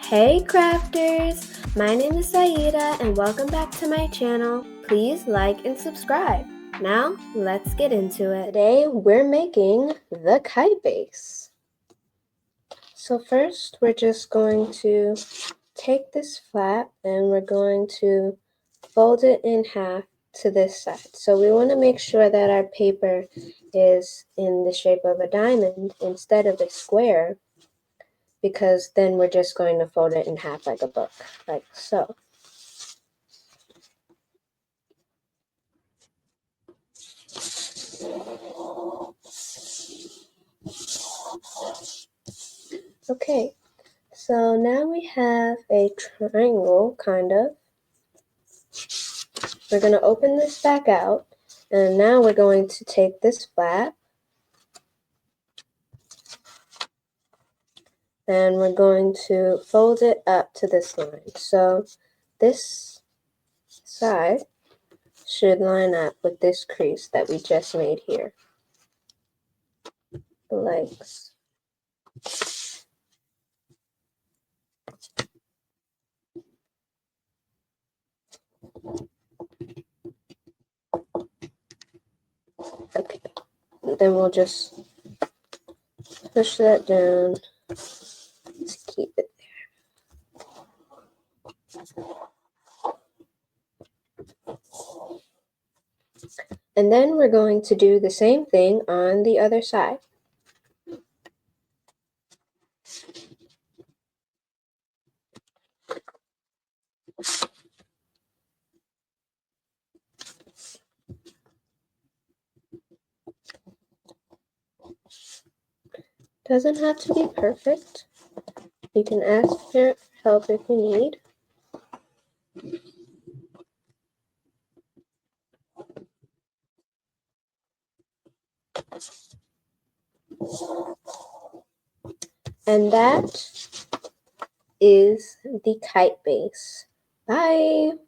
Hey crafters! My name is Saida and welcome back to my channel. Please like and subscribe. Now, let's get into it. Today, we're making the kite base. So first, we're just going to take this flap and we're going to fold it in half to this side. So we want to make sure that our paper is in the shape of a diamond instead of a square, because then we're just going to fold it in half like a book, like so. Okay, so now we have a triangle, kind of. We're going to open this back out, and now we're going to take this flap, and we're going to fold it up to this line. So this side should line up with this crease that we just made here. The legs. Okay, then we'll just push that down to keep it there. And then we're going to do the same thing on the other side. Doesn't have to be perfect. You can ask parent for help if you need. And that is the kite base. Bye!